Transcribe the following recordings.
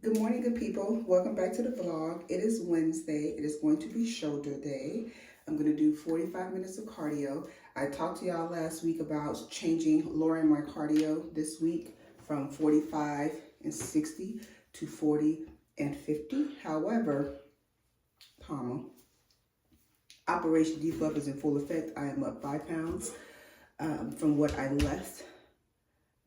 Good morning, good people. Welcome back to the vlog. It is Wednesday. It is going to be shoulder day. I'm going to do 45 minutes of cardio. I talked to y'all last week about lowering my cardio this week from 45 and 60 to 40 and 50. However, Operation Defluff is in full effect. I am up 5 pounds from what I left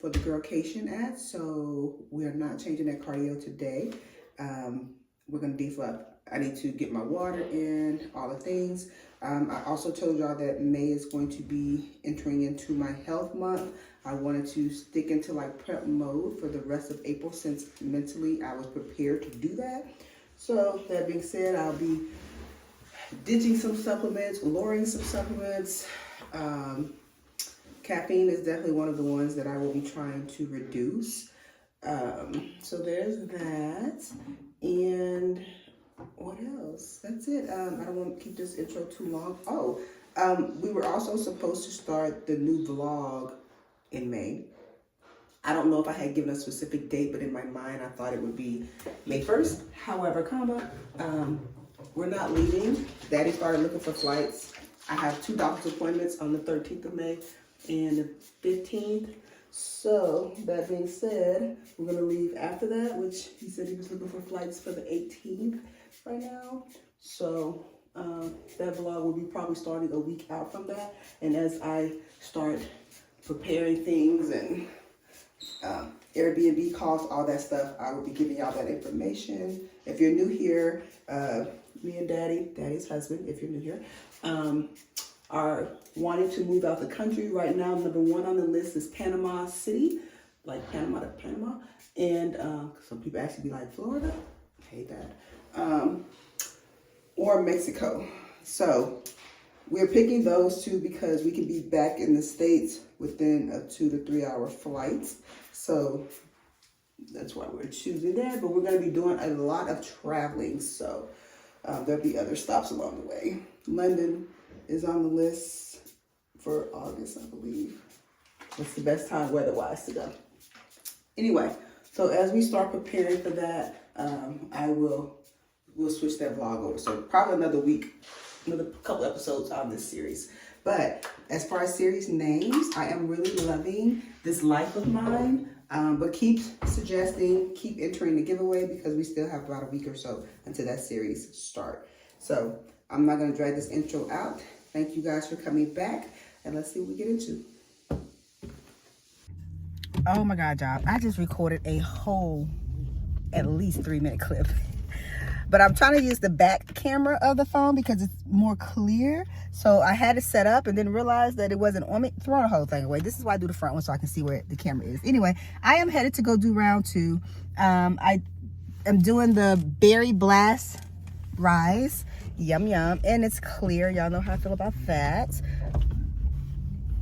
for the Girlcation ad, so we are not changing that cardio today. We're gonna defluff. I need to get my water in, all the things. I also told y'all that May is going to be entering into my health month. I wanted to stick into like prep mode for the rest of April since mentally I was prepared to do that. So that being said, I'll be ditching some supplements, lowering some supplements. Caffeine is definitely one of the ones that I will be trying to reduce. So there's that. And what else? That's it. I don't want to keep this intro too long. Oh, we were also supposed to start the new vlog in May. I don't know if I had given a specific date, but in my mind, I thought it would be May 1st. However, we're not leaving. Daddy started looking for flights. I have 2 doctor's appointments on the 13th of May and the 15th. So that being said, we're gonna leave after that, which he said he was looking for flights for the 18th right now. So that vlog will be probably starting a week out from that. And as I start preparing things and Airbnb costs, all that stuff, I will be giving y'all that information. If you're new here, me and Daddy's husband, if you're new here, are wanting to move out the country. Right now, number 1 on the list is Panama City, like Panama to Panama. And some people actually be like, Florida? Hate that. Or Mexico. So we're picking those 2 because we can be back in the States within a 2 to 3 hour flight. So that's why we're choosing that. But we're going to be doing a lot of traveling. So there'll be other stops along the way. London is on the list for August, I believe. It's the best time weather-wise to go. Anyway, so as we start preparing for that, we'll switch that vlog over. So probably another week, another couple episodes on this series. But as far as series names, I am really loving this life of mine. But keep suggesting, keep entering the giveaway because we still have about a week or so until that series start. So I'm not gonna drag this intro out. Thank you guys for coming back, and let's see what we get into. Oh my God, y'all. I just recorded a whole, at least 3-minute clip. But I'm trying to use the back camera of the phone because it's more clear. So I had it set up and then realized that it wasn't on me. Throw the whole thing away. This is why I do the front one so I can see where the camera is. Anyway, I am headed to go do round 2. I am doing the Berry Blast Rise. Yum, yum. And it's clear. Y'all know how I feel about that.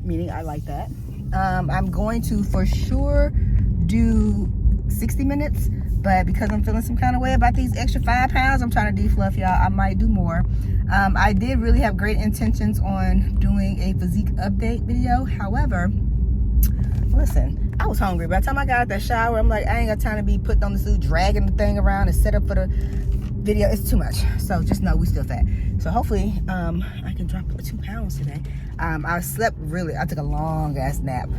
Meaning I like that. I'm going to for sure do 60 minutes. But because I'm feeling some kind of way about these extra 5 pounds, I'm trying to defluff, y'all. I might do more. I did really have great intentions on doing a physique update video. However, listen, I was hungry. By the time I got out that shower, I'm like, I ain't got time to be putting on the suit, dragging the thing around and set up for the video. It's too much. So just know we still fat. So hopefully I can drop 2 pounds today. I slept I took a long ass nap.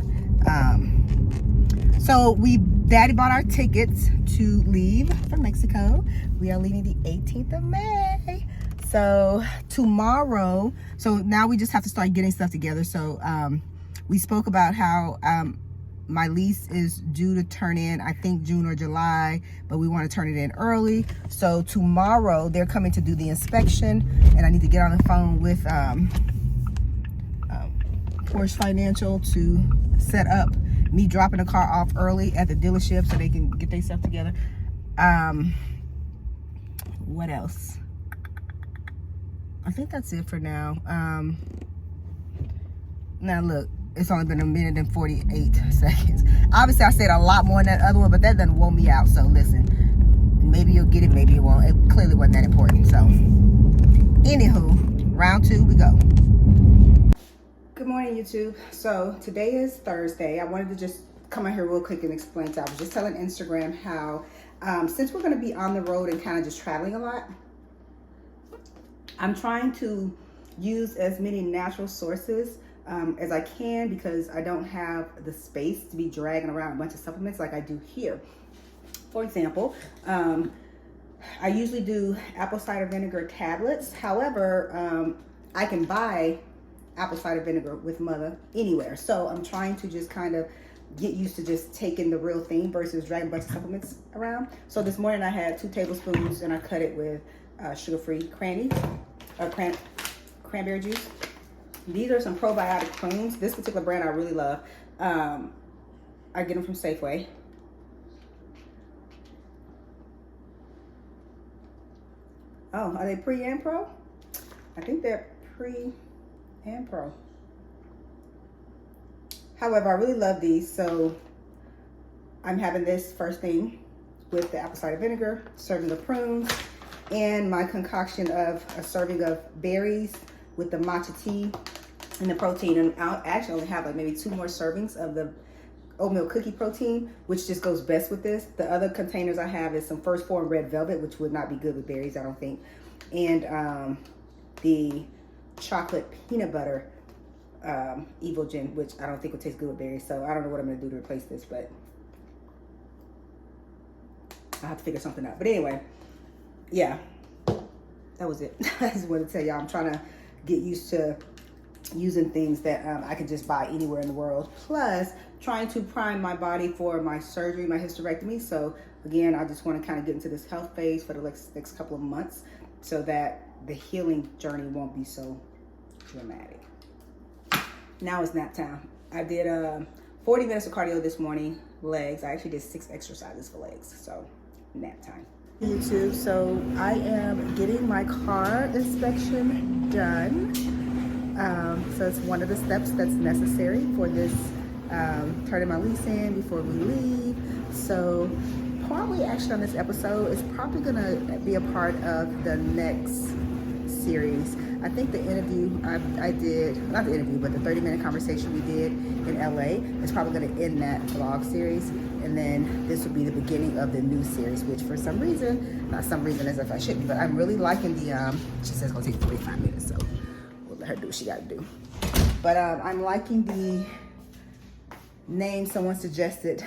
So Daddy bought our tickets to leave for Mexico. We are leaving the 18th of May. So tomorrow, so now we just have to start getting stuff together. So we spoke about how my lease is due to turn in, I think June or July, but we want to turn it in early. So tomorrow they're coming to do the inspection, and I need to get on the phone with Porsche Financial to set up me dropping the car off early at the dealership so they can get their stuff together. What else? I think that's it for now. Now look, it's only been 1 minute and 48 seconds. Obviously I said a lot more than that other one, but that doesn't woe me out. So listen, maybe you'll get it, maybe it won't. It clearly wasn't that important. So anywho, round 2 we go. Good morning, YouTube. So today is Thursday. I wanted to just come out here real quick and explain to you. I was just telling Instagram how Since we're going to be on the road and kind of just traveling a lot, I'm trying to use as many natural sources as I can, because I don't have the space to be dragging around a bunch of supplements like I do here. For example, I usually do apple cider vinegar tablets. However, I can buy apple cider vinegar with mother anywhere. So I'm trying to just kind of get used to just taking the real thing versus dragging a bunch of supplements around. So this morning I had 2 tablespoons and I cut it with sugar-free cranberry juice. These are some probiotic prunes. This particular brand I really love. I get them from Safeway. Oh, are they pre and pro? I think they're pre and pro. However, I really love these, so I'm having this first thing with the apple cider vinegar, serving the prunes, and my concoction of a serving of berries with the matcha tea and the protein. And I'll actually only have like maybe 2 more servings of the oatmeal cookie protein, which just goes best with this. The other containers I have is some First Form red velvet, which would not be good with berries, I don't think, and the chocolate peanut butter Evil Gin, which I don't think would taste good with berries. So I don't know what I'm gonna do to replace this, but I'll have to figure something out. But anyway, yeah, that was it. I just wanted to tell y'all I'm trying to get used to using things that I can just buy anywhere in the world. Plus, trying to prime my body for my surgery, my hysterectomy. So again, I just want to kind of get into this health phase for the next couple of months, so that the healing journey won't be so dramatic. Now it's nap time. I did 40 minutes of cardio this morning, legs. I actually did 6 exercises for legs, so nap time. YouTube, so I am getting my car inspection done. So it's one of the steps that's necessary for this turning my lease in before we leave. So partly actually on this episode is probably gonna be a part of the next series. I think the interview I did, not the interview, but the 30-minute conversation we did in LA is probably going to end that vlog series. And then this will be the beginning of the new series, which for some reason, not some reason as if I shouldn't, but I'm really liking the, she says it's going to take 45 minutes, so we'll let her do what she got to do. But I'm liking the name someone suggested.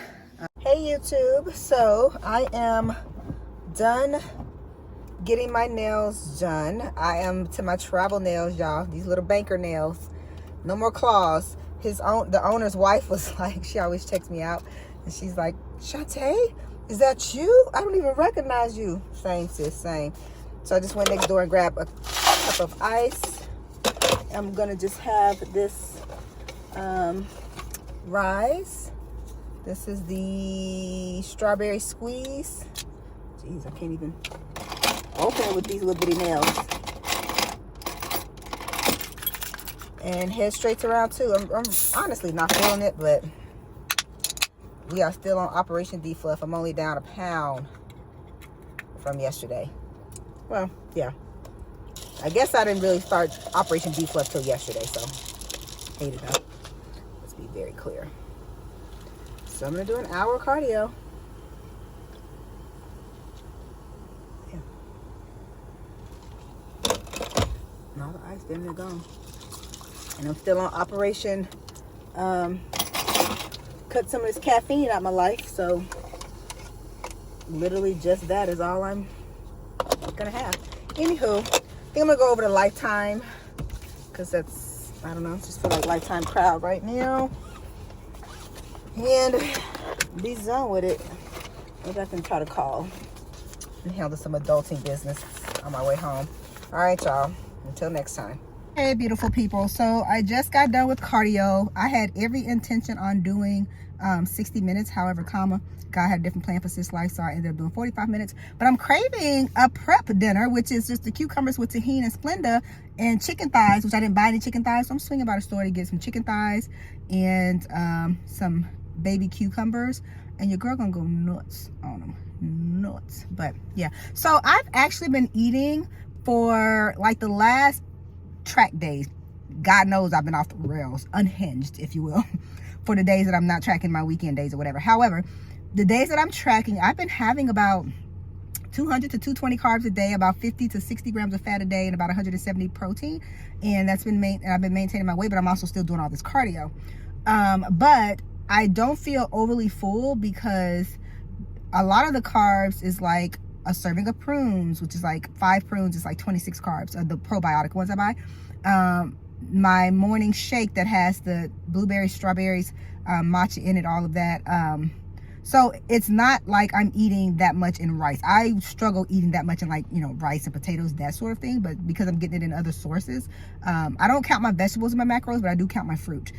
Hey YouTube, so I am done getting my nails done. I am to my travel nails, y'all. These little banker nails. No more claws. The owner's wife was like, she always checks me out, and she's like, Shantae, is that you? I don't even recognize you. Same sis, same. So I just went next door and grabbed a cup of ice. I'm gonna just have this rise. This is the strawberry squeeze. Jeez, I can't even open it with these little bitty nails. And head straight around too. I'm honestly not feeling it, but we are still on Operation Defluff. I'm only down 1 pound from yesterday. Well, yeah. I guess I didn't really start Operation Defluff till yesterday, so hate it though. Let's be very clear. So I'm gonna do an hour cardio. All the ice damn near gone. And I'm still on Operation cut some of this caffeine out of my life. So literally just that is all I'm gonna have. Anywho, I think I'm gonna go over to Lifetime, because that's, I don't know, just feel like Lifetime crowd right now, and be done with it. Maybe I can try to call and handle some adulting business on my way home. All right, y'all. Until next time. Hey, beautiful people. So I just got done with cardio. I had every intention on doing 60 minutes. However, God had a different plan for Sis Life, so I ended up doing 45 minutes. But I'm craving a prep dinner, which is just the cucumbers with tahini and Splenda and chicken thighs, which I didn't buy any chicken thighs. So I'm swinging by the store to get some chicken thighs and some baby cucumbers. And your girl gonna go nuts on them. Nuts. But yeah. So I've actually been eating for like the last track days. God knows I've been off the rails, unhinged, if you will, for the days that I'm not tracking my weekend days or whatever. However, the days that I'm tracking, I've been having about 200 to 220 carbs a day, about 50 to 60 grams of fat a day, and about 170 protein. And that's been I've been maintaining my weight, but I'm also still doing all this cardio. But I don't feel overly full because a lot of the carbs is like a serving of prunes, which is like 5 prunes is like 26 carbs, the probiotic ones I buy. My morning shake that has the blueberries, strawberries, matcha in it, all of that. So it's not like I'm eating that much in rice. I struggle eating that much in, like, you know, rice and potatoes, that sort of thing. But because I'm getting it in other sources, I don't count my vegetables in my macros, but I do count my fruit.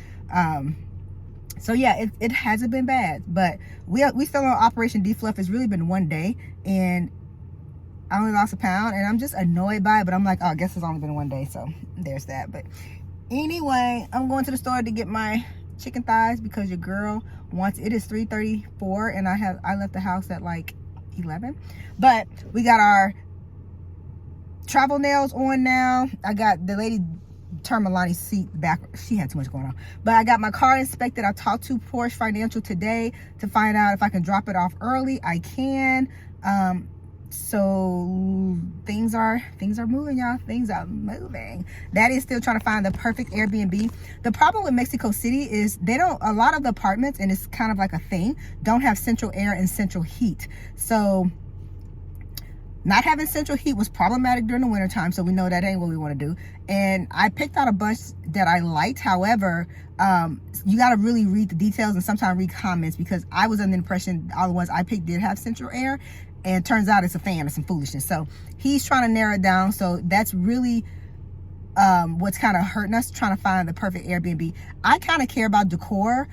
So yeah, it hasn't been bad, but we still on Operation Defluff. It's really been one day, and I only lost a pound, and I'm just annoyed by it. But I'm like, oh, I guess it's only been one day, so there's that. But anyway, I'm going to the store to get my chicken thighs because your girl wants it. Is 3:34, and I left the house at like 11. But we got our travel nails on now. I got the lady turn Milani's seat back. She had too much going on. But I got my car inspected. I talked to Porsche Financial today to find out if I can drop it off early. I can. So things are moving, y'all. Things are moving. Daddy is still trying to find the perfect Airbnb. The problem with Mexico City is a lot of the apartments, and it's kind of like a thing, don't have central air and central heat. So not having central heat was problematic during the wintertime, so we know that ain't what we want to do. And I picked out a bunch that I liked. However, you got to really read the details and sometimes read comments, because I was under the impression all the ones I picked did have central air, and it turns out it's a fan of some foolishness. So he's trying to narrow it down. So that's really what's kind of hurting us, trying to find the perfect Airbnb. I kind of care about decor.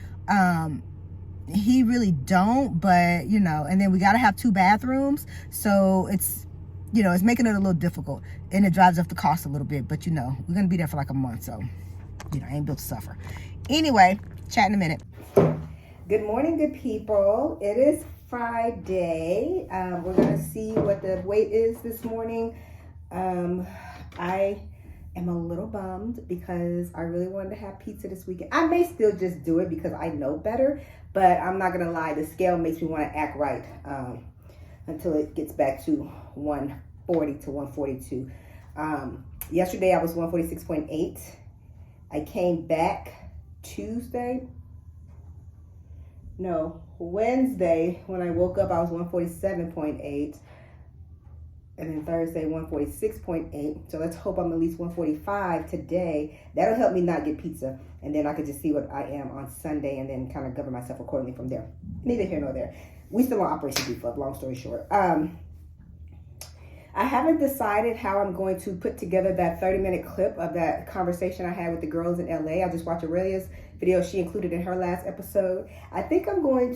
He really don't, but you know, and then we got to have 2 bathrooms, so it's, you know, it's making it a little difficult, and it drives up the cost a little bit. But you know, we're gonna be there for like a month, so you know, I ain't built to suffer. Anyway, chat in a minute. Good morning, good people. It is Friday. We're gonna see what the weight is this morning. I am a little bummed because I really wanted to have pizza this weekend. I may still just do it because I know better, but I'm not gonna lie, the scale makes me want to act right until it gets back to 140 to 142. Yesterday I was 146.8. I came back Wednesday when I woke up I was 147.8. And then Thursday, 146.8. So let's hope I'm at least 145 today. That'll help me not get pizza. And then I could just see what I am on Sunday and then kind of govern myself accordingly from there. Neither here nor there. We still on Operation Defluff, long story short. I haven't decided how I'm going to put together that 30-minute clip of that conversation I had with the girls in LA. I just watched Aurelia's video she included in her last episode. I keep going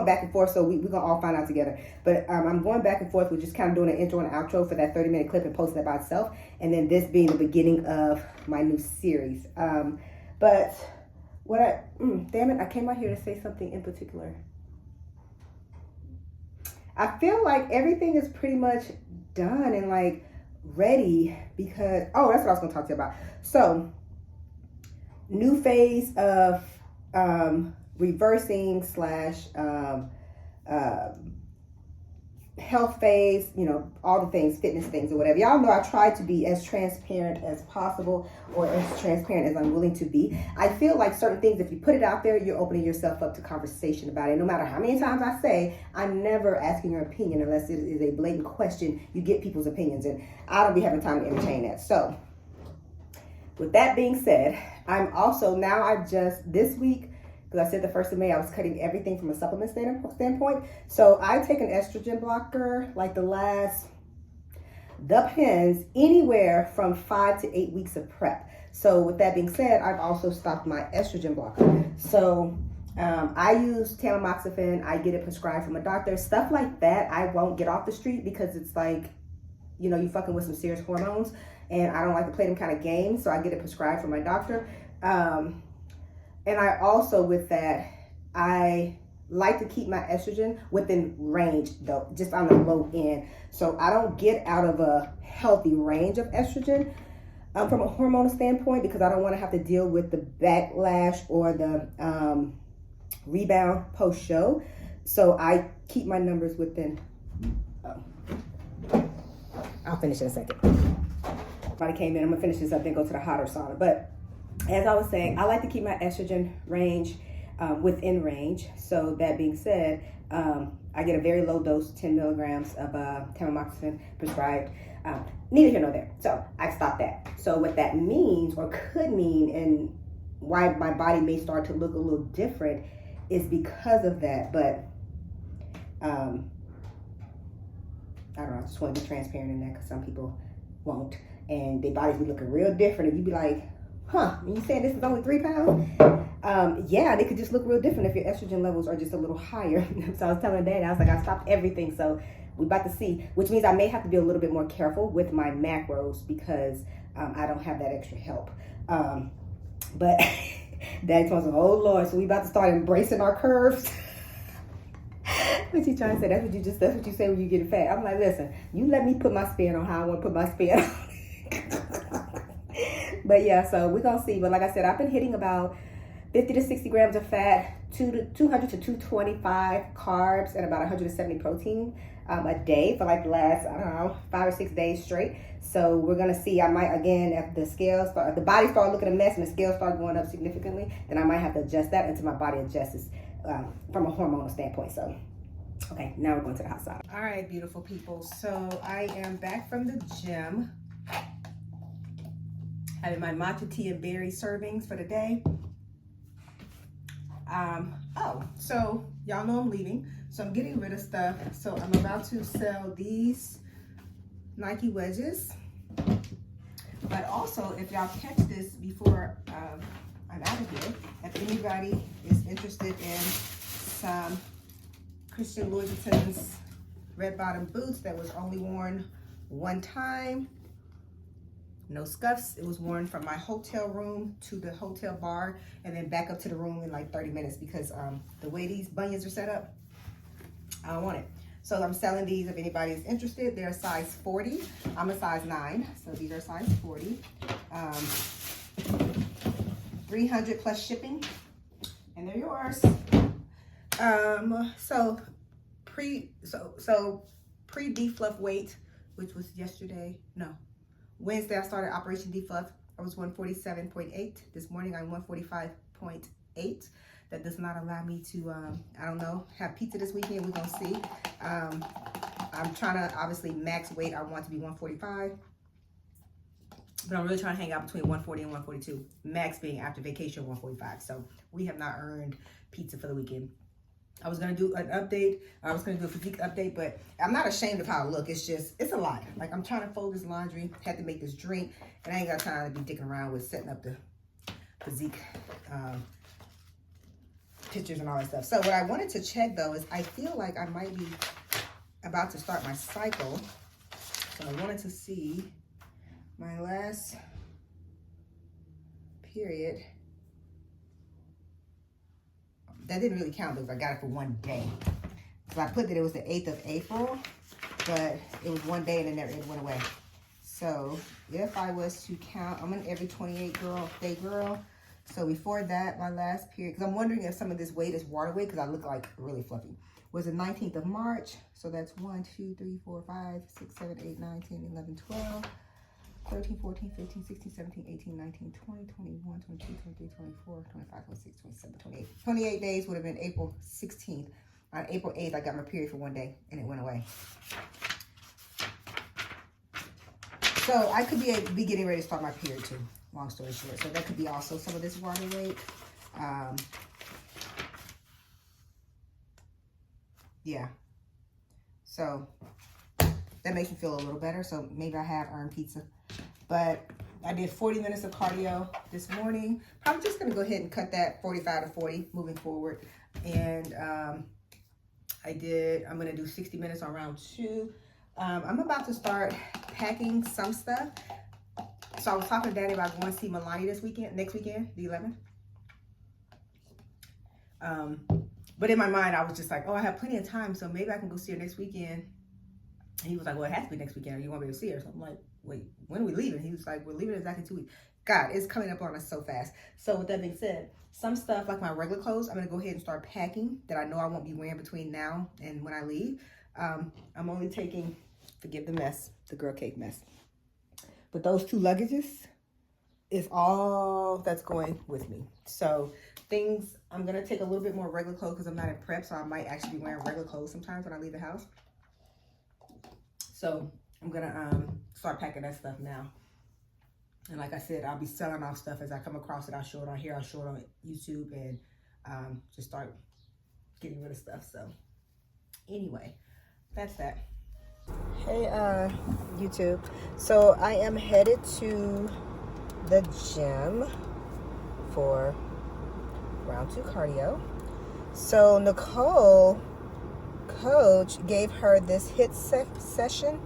back and forth, so we're going to all find out together. But I'm going back and forth with just kind of doing an intro and outro for that 30-minute clip and posting it by itself. And then this being the beginning of my new series. Damn it, I came out here to say something in particular. I feel like everything is pretty much done and like ready because, that's what I was going to talk to you about. So, new phase of reversing / health phase, you know, all the things, fitness things or whatever. Y'all know I try to be as transparent as possible, or as transparent as I'm willing to be. I feel like certain things, if you put it out there, you're opening yourself up to conversation about it. No matter how many times I say, I'm never asking your opinion unless it is a blatant question. You get people's opinions, and I don't be having time to entertain that. So with that being said, I'm also this week, because I said the 1st of May, I was cutting everything from a supplement standpoint. So I take an estrogen blocker, like depends, anywhere from 5 to 8 weeks of prep. So with that being said, I've also stopped my estrogen blocker. So I use tamoxifen. I get it prescribed from a doctor. Stuff like that, I won't get off the street because it's like, you know, you fucking with some serious hormones. And I don't like to play them kind of games. So I get it prescribed from my doctor. And I also, with that, I like to keep my estrogen within range, though, just on the low end. So I don't get out of a healthy range of estrogen from a hormonal standpoint, because I don't want to have to deal with the backlash or the rebound post-show. So I keep my numbers within, oh, I'll finish in a second. Somebody came in, I'm gonna finish this up, then go to the hotter sauna. But as I was saying, I like to keep my estrogen range within range. So that being said, I get a very low dose, 10 milligrams of tamoxifen prescribed. Neither here nor there. So I stopped that. So what that means, or could mean, and why my body may start to look a little different, is because of that. But I don't know, I just want to be transparent in that, because some people won't, and their bodies be looking real different, and you be like, huh, and you saying this is only 3 pounds? Yeah, they could just look real different if your estrogen levels are just a little higher. So I was telling Dad, I was like, I stopped everything, so we're about to see, which means I may have to be a little bit more careful with my macros, because I don't have that extra help. But Dad told us, oh Lord, so we about to start embracing our curves. What you trying to say? That's what you say when you get fat. I'm like, listen, you let me put my spin on how I want to put my spin on. But yeah, so we're gonna see. But like I said, I've been hitting about 50 to 60 grams of fat, 200 to 225 carbs, and about 170 protein a day for like the last, I don't know, 5 or 6 days straight. So we're gonna see. I might, again, if the scales start, if the body start looking a mess and the scales start going up significantly, then I might have to adjust that until my body adjusts from a hormonal standpoint. So okay, now we're going to the hot side. All right, beautiful people. So I am back from the gym, having my matcha tea and berry servings for the day. So y'all know I'm leaving, so I'm getting rid of stuff. So I'm about to sell these Nike wedges, but also, if y'all catch this before I'm out of here, if anybody is interested in some Christian Louboutin's red bottom boots that was only worn one time, no scuffs. It was worn from my hotel room to the hotel bar and then back up to the room in like 30 minutes, because the way these bunions are set up, I don't want it. So I'm selling these if anybody is interested. They're a size 40. I'm a size 9, so these are size 40. 300 plus shipping, and they're yours. So pre defluff weight, which was Wednesday, I started Operation Defluff. I was 147.8. This morning I'm 145.8. That does not allow me to, I don't know, have pizza this weekend. We're gonna see. I'm trying to obviously max weight. I want to be 145. But I'm really trying to hang out between 140 and 142. Max being after vacation 145. So we have not earned pizza for the weekend. I was going to do an update. I was going to do a physique update, but I'm not ashamed of how I look. It's just, it's a lot. Like, I'm trying to fold this laundry, had to make this drink, and I ain't got time to be dicking around with setting up the physique pictures and all that stuff. So what I wanted to check, though, is I feel like I might be about to start my cycle. So I wanted to see my last period. That didn't really count because I got it for one day. So I put that it was the 8th of April, but it was one day and then it went away. So if I was to count, I'm an every 28 day girl. So before that, my last period, because I'm wondering if some of this weight is water weight, because I look like really fluffy, was the 19th of March. So that's 1, 2, 3, 4, 5, 6, 7, 8, 9, 10, 11, 12. 13, 14, 15, 16, 17, 18, 19, 20, 21, 22, 23, 24, 25, 26, 27, 28. 28 days would have been April 16th. On April 8th, I got my period for one day, and it went away. So I could be getting ready to start my period, too, long story short. So that could be also some of this water weight. Yeah. So that makes me feel a little better. So maybe I have earned pizza. But I did 40 minutes of cardio this morning. Probably just going to go ahead and cut that 45 to 40 moving forward. And I'm going to do 60 minutes on round 2. I'm about to start packing some stuff. So I was talking to Daddy about going to see Milani next weekend, the 11th. But in my mind, I was just like, oh, I have plenty of time, so maybe I can go see her next weekend. And he was like, well, it has to be next weekend, or you want me to see her? So I'm like, wait, when are we leaving? He was like, we're leaving exactly 2 weeks. God, it's coming up on us so fast. So with that being said, some stuff like my regular clothes, I'm gonna go ahead and start packing that I know I won't be wearing between now and when I leave. I'm only taking, forgive the mess, the girl cake mess. But those 2 luggages is all that's going with me. So things, I'm gonna take a little bit more regular clothes because I'm not in prep, so I might actually be wearing regular clothes sometimes when I leave the house. So I'm gonna start packing that stuff now. And like I said, I'll be selling off stuff as I come across it. I'll show it on here, I'll show it on YouTube, and just start getting rid of stuff. So anyway, that's that. Hey YouTube. So I am headed to the gym for round 2 cardio. So Nicole, coach, gave her this HIIT session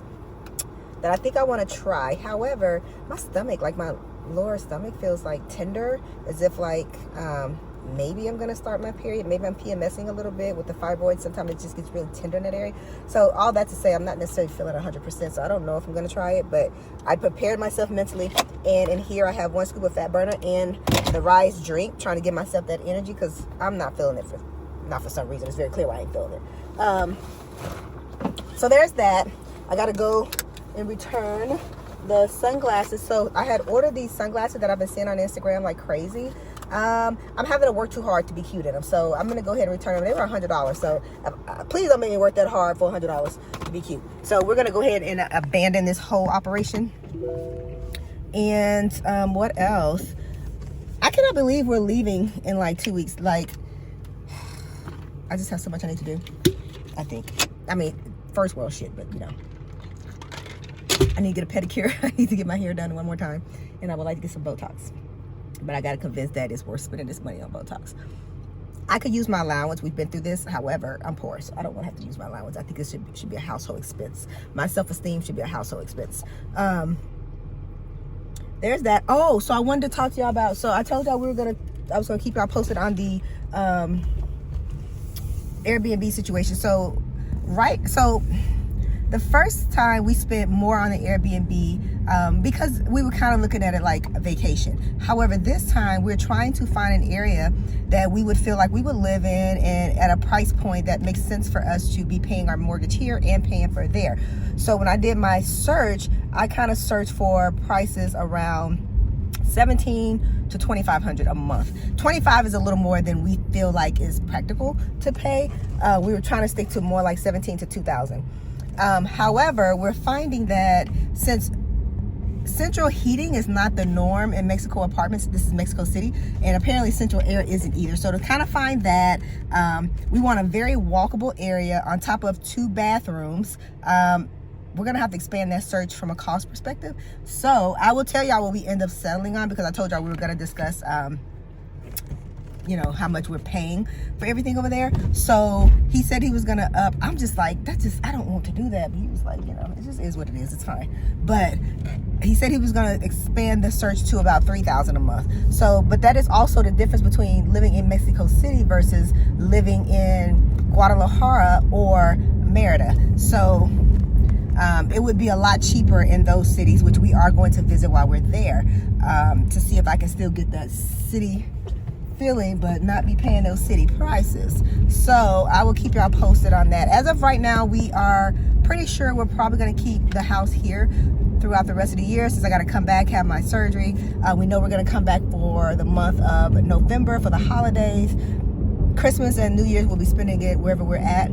that I think I want to try. However, my stomach, like my lower stomach, feels like tender, as if like maybe I'm gonna start my period. Maybe I'm PMSing a little bit with the fibroids. Sometimes it just gets really tender in that area. So all that to say, I'm not necessarily feeling 100%. So I don't know if I'm gonna try it, but I prepared myself mentally. And in here I have 1 scoop of fat burner and the Rise drink, trying to give myself that energy because I'm not feeling it not for some reason. It's very clear why I ain't feeling it. So there's that. I gotta go and return the sunglasses. So I had ordered these sunglasses that I've been seeing on Instagram like crazy. I'm having to work too hard to be cute in them, so I'm gonna go ahead and return them. They were $100, so please don't make me work that hard for $100 to be cute. So we're gonna go ahead and abandon this whole operation. And what else? I cannot believe we're leaving in like 2 weeks. Like, I just have so much I need to do, I think. I mean, first world shit, but you know. I need to get a pedicure. I need to get my hair done 1 more time. And I would like to get some Botox. But I got to convince Dad it's worth spending this money on Botox. I could use my allowance. We've been through this. However, I'm poor, so I don't want to have to use my allowance. I think it should be a household expense. My self-esteem should be a household expense. There's that. Oh, so I wanted to talk to y'all about, so I told y'all I was going to keep y'all posted on the Airbnb situation. So the first time we spent more on the Airbnb because we were kind of looking at it like a vacation. However, this time we're trying to find an area that we would feel like we would live in and at a price point that makes sense for us to be paying our mortgage here and paying for it there. So when I did my search, I kind of searched for prices around $1,700 to $2,500 a month. 25 is a little more than we feel like is practical to pay. We were trying to stick to more like $17,000 to $2,000. However, we're finding that since central heating is not the norm in Mexico apartments, this is Mexico City, and apparently central air isn't either. So to kind of find that, we want a very walkable area on top of 2 bathrooms. We're gonna have to expand that search from a cost perspective. So I will tell y'all what we end up settling on, because I told y'all we were gonna discuss you know, how much we're paying for everything over there. So he said he was gonna up. I'm just like, I don't want to do that. But he was like, you know, it just is what it is. It's fine. But he said he was gonna expand the search to about $3,000 a month. So, but that is also the difference between living in Mexico City versus living in Guadalajara or Merida. So it would be a lot cheaper in those cities, which we are going to visit while we're there, to see if I can still get that city feeling but not be paying those city prices. So I will keep y'all posted on that. As of right now, we are pretty sure we're probably going to keep the house here throughout the rest of the year, since I got to come back, have my surgery. We know we're going to come back for the month of November for the holidays. Christmas and New Year's we'll be spending it wherever we're at.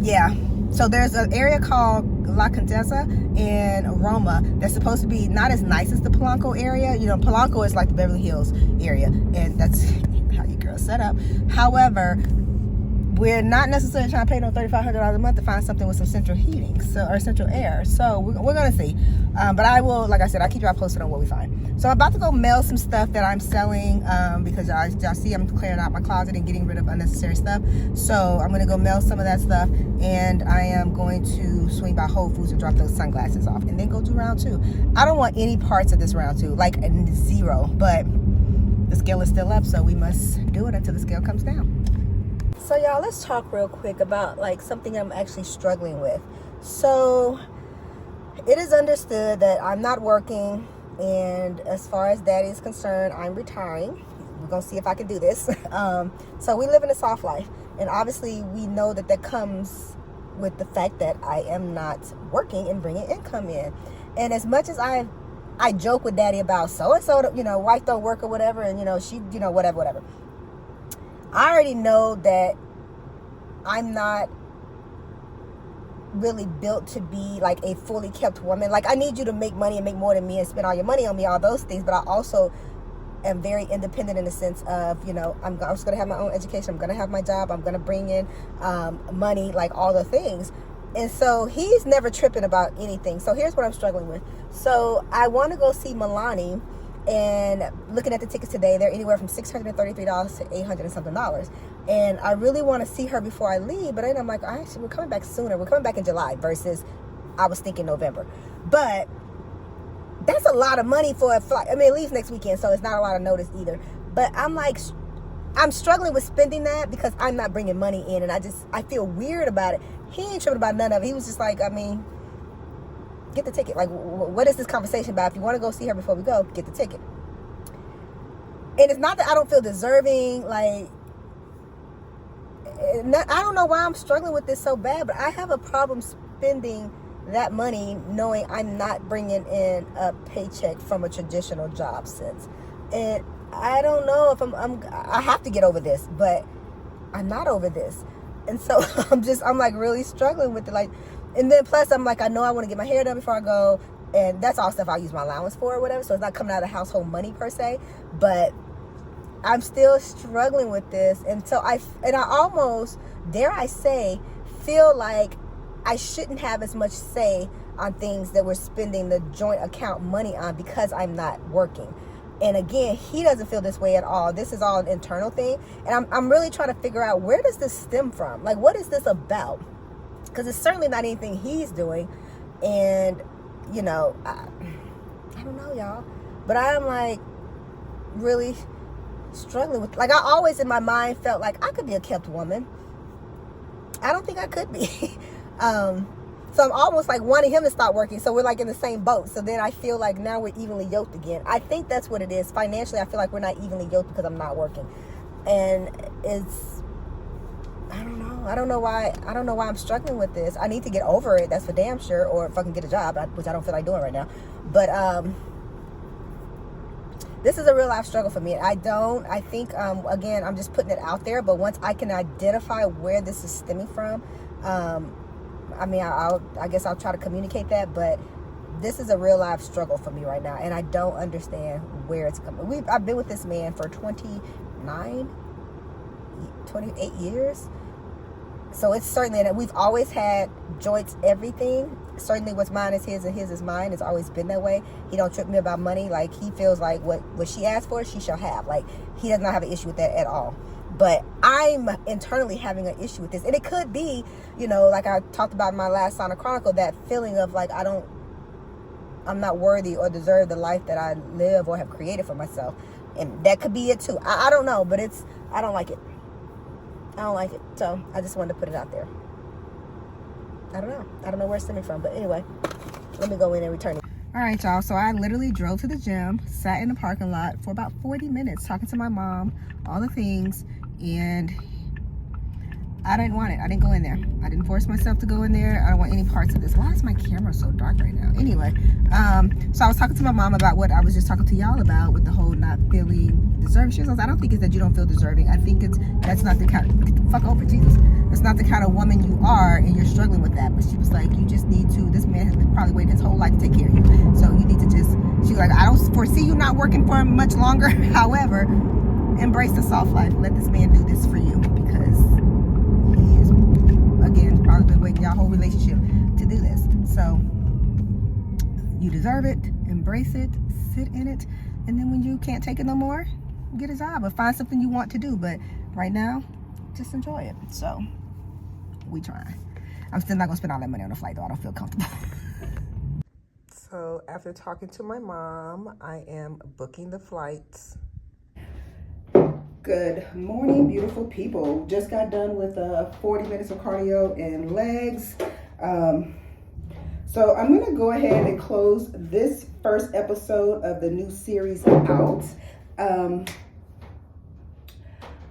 Yeah. So there's an area called La Condesa in Roma that's supposed to be not as nice as the Polanco area. You know, Polanco is like the Beverly Hills area, and that's how you girls set up. However, we're not necessarily trying to pay no $3,500 a month to find something with some central heating, or central air. So we're gonna see. But I will, like I said, I'll keep y'all posted on what we find. So I'm about to go mail some stuff that I'm selling, because y'all see I'm clearing out my closet and getting rid of unnecessary stuff. So I'm gonna go mail some of that stuff, and I am going to swing by Whole Foods and drop those sunglasses off, and then go do round 2. I don't want any parts of this round 2, like 0, but the scale is still up, so we must do it until the scale comes down. So y'all, let's talk real quick about like something I'm actually struggling with. So it is understood that I'm not working, and as far as daddy is concerned, I'm retiring. We're gonna see if I can do this. So we live in a soft life, and obviously we know that that comes with the fact that I am not working and bringing income in. And as much as I joke with daddy about so-and-so, you know, wife don't work or whatever, and, you know, she, you know, whatever. I already know that I'm not really built to be like a fully kept woman. Like, I need you to make money and make more than me and spend all your money on me, all those things. But I also am very independent in the sense of, you know, I'm just going to have my own education. I'm going to have my job. I'm going to bring in money, like all the things. And so he's never tripping about anything. So here's what I'm struggling with. So I want to go see Milani, and looking at the tickets today, they're anywhere from $633 to $800 and something. And I really want to see her before I leave. But then I'm like, actually, we're coming back sooner. We're coming back in July versus I was thinking November. But that's a lot of money for a flight. I mean, it leaves next weekend, so it's not a lot of notice either. But I'm like, I'm struggling with spending that because I'm not bringing money in, and I feel weird about it. He ain't tripping about none of it. He was just like, I mean, get the ticket. Like, what is this conversation about? If you want to go see her before we go, get the ticket. And it's not that I don't feel deserving. Like, I don't know why I'm struggling with this so bad, but I have a problem spending that money knowing I'm not bringing in a paycheck from a traditional job sense. And I don't know if I have to get over this, but I'm not over this. And so I'm like really struggling with it. Like, and then plus I'm like, I know I want to get my hair done before I go, and that's all stuff I'll use my allowance for or whatever. So it's not coming out of household money per se, but I'm still struggling with this. And so I almost, dare I say, feel like I shouldn't have as much say on things that we're spending the joint account money on because I'm not working. And again, he doesn't feel this way at all. This is all an internal thing. And I'm really trying to figure out, where does this stem from? Like, what is this about? Because it's certainly not anything he's doing. And, you know, I don't know, y'all. But I'm like really struggling with, like, I always in my mind felt like I could be a kept woman. I don't think I could be. So I'm almost like wanting him to stop working, so we're like in the same boat. So then I feel like now we're evenly yoked again. I think that's what it is. Financially, I feel like we're not evenly yoked because I'm not working. And I don't know why I'm struggling with this. I need to get over it, that's for damn sure, or fucking get a job, which I don't feel like doing right now. But this is a real life struggle for me. I think, again, I'm just putting it out there, but once I can identify where this is stemming from, I mean, I guess I'll try to communicate that, but this is a real life struggle for me right now, and I don't understand where it's coming. I've been with this man for 28 years, so it's certainly that we've always had joints, everything. Certainly what's mine is his and his is mine. It's always been that way. He don't trip me about money. Like, he feels like what she asked for, she shall have. Like, he does not have an issue with that at all. But I'm internally having an issue with this. And it could be, you know, like I talked about in my last Sonic Chronicle, that feeling of like, I'm not worthy or deserve the life that I live or have created for myself. And that could be it too. I don't know, but I don't like it. I don't like it. So I just wanted to put it out there. I don't know where it's stemming from. But anyway, let me go in and return it. All right, y'all. So I literally drove to the gym, sat in the parking lot for about 40 minutes talking to my mom, all the things. And I didn't want it. I didn't go in there. I didn't force myself to go in there. I don't want any parts of this. Why is my camera so dark right now? Anyway, so I was talking to my mom about what I was just talking to y'all about with the whole not feeling deserving. She was like, I don't think it's that you don't feel deserving. I think that's not the kind of, get the fuck over, Jesus. That's not the kind of woman you are, and you're struggling with that. But she was like, you just need to, this man has been probably waiting his whole life to take care of you. So you need to just, she was like, I don't foresee you not working for him much longer. However, embrace the soft life. Let this man do this for you, because he is, again, probably been waiting your whole relationship to do this. So you deserve it. Embrace it. Sit in it. And then when you can't take it no more, get a job or find something you want to do. But right now, just enjoy it. So we try. I'm still not gonna spend all that money on a flight though. I don't feel comfortable. So after talking to my mom, I am booking the flights. Good morning, beautiful people. Just got done with 40 minutes of cardio and legs. So I'm going to go ahead and close this first episode of the new series out. I'm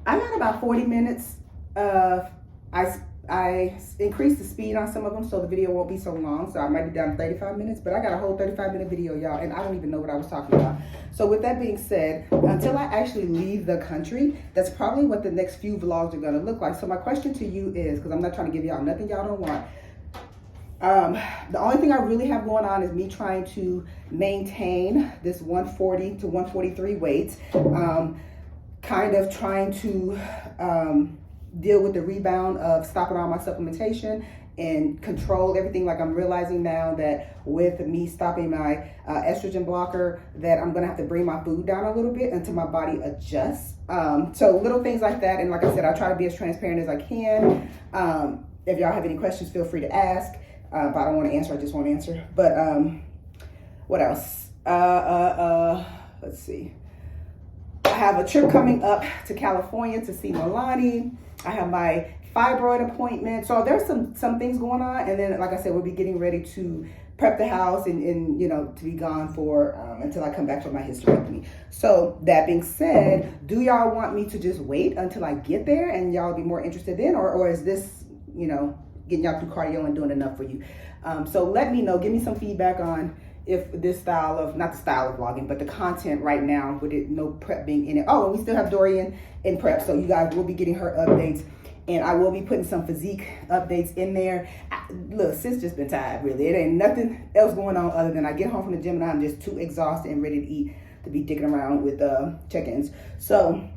at about 40 minutes. I increased the speed on some of them so the video won't be so long. So I might be down to 35 minutes, but I got a whole 35-minute video, y'all, and I don't even know what I was talking about. So with that being said, until I actually leave the country, that's probably what the next few vlogs are going to look like. So my question to you is, because I'm not trying to give y'all nothing y'all don't want. The only thing I really have going on is me trying to maintain this 140 to 143 weight. Kind of trying to deal with the rebound of stopping all my supplementation and control everything. Like I'm realizing now that with me stopping my estrogen blocker, that I'm gonna have to bring my food down a little bit until my body adjusts. So little things like that. And like I said, I try to be as transparent as I can. If y'all have any questions, feel free to ask. If I don't want to answer, I just won't answer. But what else? Let's see. I have a trip coming up to California to see Milani. I have my fibroid appointment. So there's some things going on. And then, like I said, we'll be getting ready to prep the house and you know, to be gone for until I come back from my hysterectomy. So that being said, do y'all want me to just wait until I get there and y'all be more interested in, or is this, you know, getting y'all through cardio and doing enough for you? So let me know, give me some feedback on if this style of, not the style of vlogging, but the content right now with it, no prep being in it. Oh, and we still have Dorian in prep, so you guys will be getting her updates, and I will be putting some physique updates in there. Look, sis just been tired, really. It ain't nothing else going on other than I get home from the gym and I'm just too exhausted and ready to eat to be dicking around with check-ins. So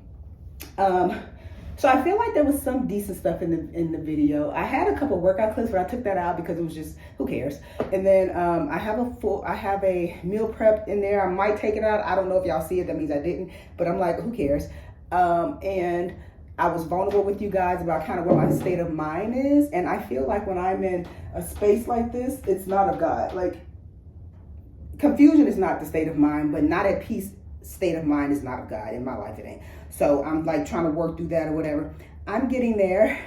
I feel like there was some decent stuff in the video. I had a couple workout clips, but I took that out because it was just, who cares? And then I have a meal prep in there. I might take it out. I don't know if y'all see it. That means I didn't. But I'm like, who cares? And I was vulnerable with you guys about kind of where my state of mind is. And I feel like when I'm in a space like this, it's not of God. Like, confusion is not the state of mind, but not at peace state of mind is not of God. In my life, it ain't. So I'm like trying to work through that or whatever. I'm getting there.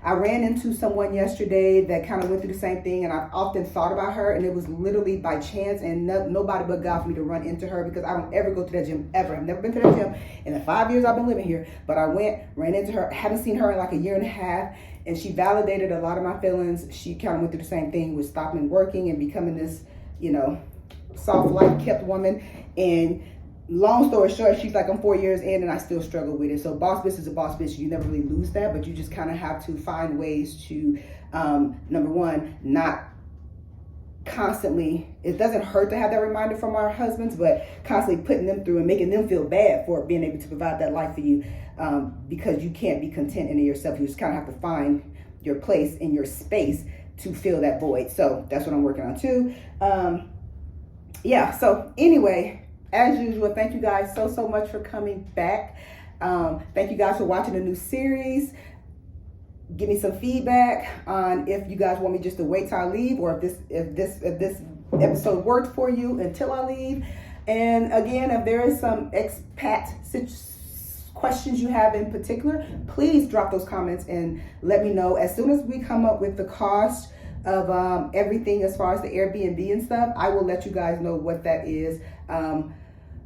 I ran into someone yesterday that kind of went through the same thing, and I've often thought about her, and it was literally by chance and nobody but God for me to run into her, because I don't ever go to that gym ever. I've never been to that gym in the 5 years I've been living here, but I ran into her. I haven't seen her in like a year and a half, and she validated a lot of my feelings. She kind of went through the same thing with stopping working and becoming this, you know, soft life kept woman. And long story short, she's like, I'm 4 years in and I still struggle with it. So boss bitch is a boss bitch. You never really lose that, but you just kind of have to find ways to, number one, not constantly, it doesn't hurt to have that reminder from our husbands, but constantly putting them through and making them feel bad for being able to provide that life for you, because you can't be content in it yourself. You just kind of have to find your place in your space to fill that void. So that's what I'm working on too. Yeah, so anyway, as usual, thank you guys so much for coming back. Thank you guys for watching the new series. Give me some feedback on if you guys want me just to wait till I leave, or if this episode worked for you until I leave. And again, if there is some expat questions you have in particular, please drop those comments and let me know. As soon as we come up with the cost of everything as far as the Airbnb and stuff, I will let you guys know what that is.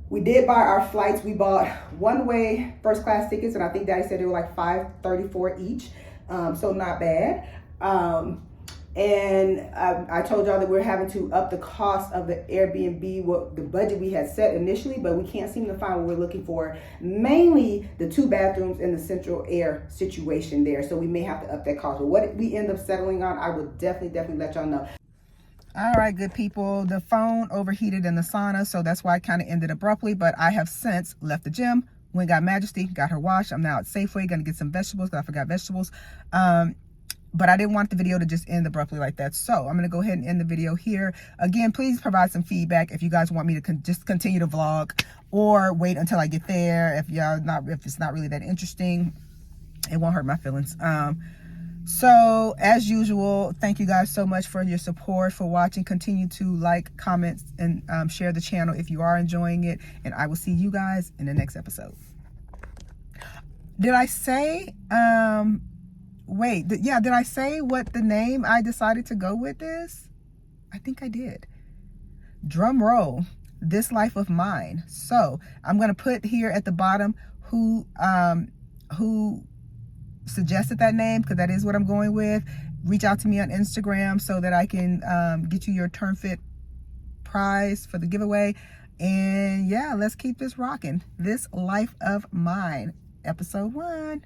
We did buy our flights. We bought one-way first class tickets, and I think Daddy said they were like $534 each, so not bad. And I told y'all that we're having to up the cost of the Airbnb, what the budget we had set initially, but we can't seem to find what we're looking for. Mainly the 2 bathrooms and the central air situation there. So we may have to up that cost. But what we end up settling on, I will definitely let y'all know. All right, good people. The phone overheated in the sauna, so that's why I kind of ended abruptly. But I have since left the gym, went got Majesty, got her washed. I'm now at Safeway, gonna get some vegetables, because I forgot vegetables. But I didn't want the video to just end abruptly like that. So I'm going to go ahead and end the video here. Again, please provide some feedback if you guys want me to just continue to vlog, or wait until I get there. If it's not really that interesting, it won't hurt my feelings. So as usual, thank you guys so much for your support, for watching. Continue to like, comment, and share the channel if you are enjoying it. And I will see you guys in the next episode. Did I say... Wait, did I say what the name I decided to go with is? I think I did. Drum roll. This Life of Mine. So I'm going to put here at the bottom who suggested that name, because that is what I'm going with. Reach out to me on Instagram so that I can get you your Turn Fit prize for the giveaway. And yeah, let's keep this rocking. This Life of Mine, episode 1.